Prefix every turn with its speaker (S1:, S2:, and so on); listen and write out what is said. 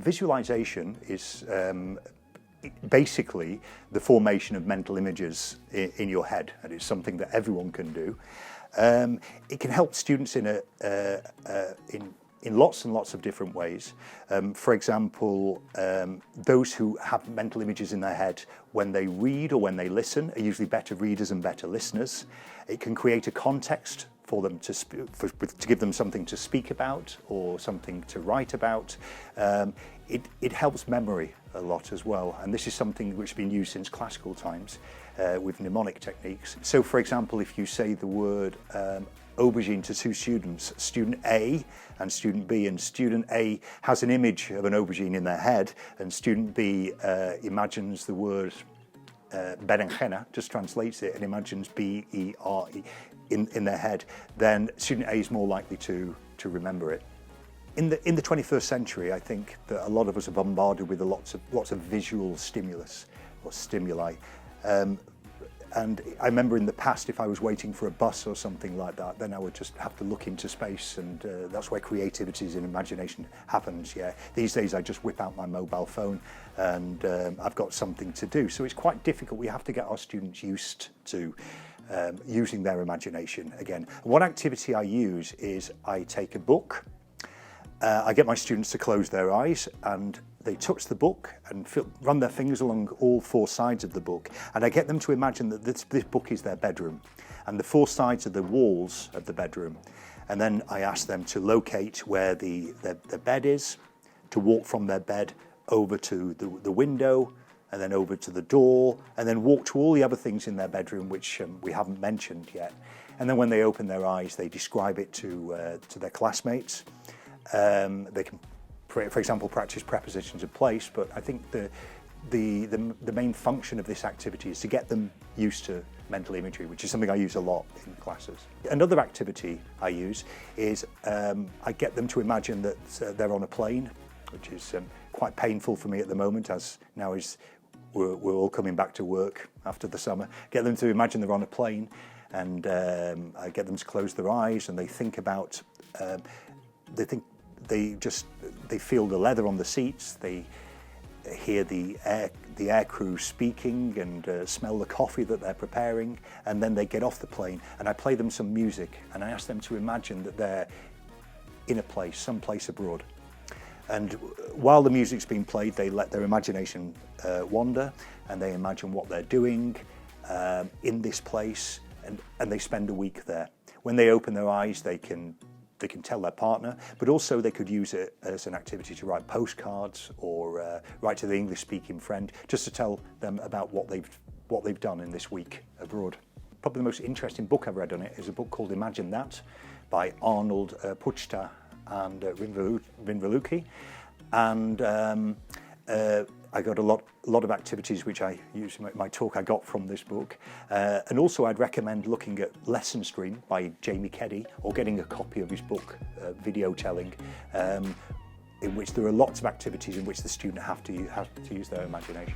S1: Visualization is basically the formation of mental images in your head, and it's something that everyone can do. It can help students in lots and lots of different ways. For example, those who have mental images in their head when they read or when they listen are usually better readers and better listeners. It can create a context for them to give them something to speak about or something to write about. It helps memory a lot as well, and this is something which has been used since classical times with mnemonic techniques. So, for example, if you say the word aubergine to two students, student A and student B, and student A has an image of an aubergine in their head, and student B imagines the word berenjena, just translates it and imagines B-E-R-E in their head, then student A is more likely to remember it. In the 21st century, I think that a lot of us are bombarded with lots of visual stimulus or stimuli. And I remember in the past, if I was waiting for a bus or something like that, then I would just have to look into space, and that's where creativity and imagination happens. Yeah, these days I just whip out my mobile phone and I've got something to do. So it's quite difficult. We have to get our students used to using their imagination again. One activity I use is I take a book, I get my students to close their eyes, and they touch the book and run their fingers along all four sides of the book, and I get them to imagine that this book is their bedroom and the four sides are the walls of the bedroom. And then I ask them to locate where the bed is, to walk from their bed over to the window, and then over to the door, and then walk to all the other things in their bedroom which we haven't mentioned yet. And then when they open their eyes, they describe it to their classmates. They can, for example, practice prepositions of place, but I think the main function of this activity is to get them used to mental imagery, which is something I use a lot in classes. Another activity I use is I get them to imagine that they're on a plane, which is quite painful for me at the moment, as now we're all coming back to work after the summer. Get them to imagine they're on a plane, and I get them to close their eyes, and they think about, they feel the leather on the seats, they hear the air crew speaking, and smell the coffee that they're preparing, and then they get off the plane, and I play them some music, and I ask them to imagine that they're in a place, some place abroad. And while the music's being played, they let their imagination wander, and they imagine what they're doing in this place, and they spend a week there. When they open their eyes, they can tell their partner, but also they could use it as an activity to write postcards or write to the English-speaking friend, just to tell them about what they've done in this week abroad. Probably the most interesting book I've read on it is a book called Imagine That by Arnold Puchta and Rinvaluki, and I got a lot of activities which I use in my talk I got from this book, and also I'd recommend looking at Lesson Stream by Jamie Keddy, or getting a copy of his book Video Telling, in which there are lots of activities in which the student have to use their imagination.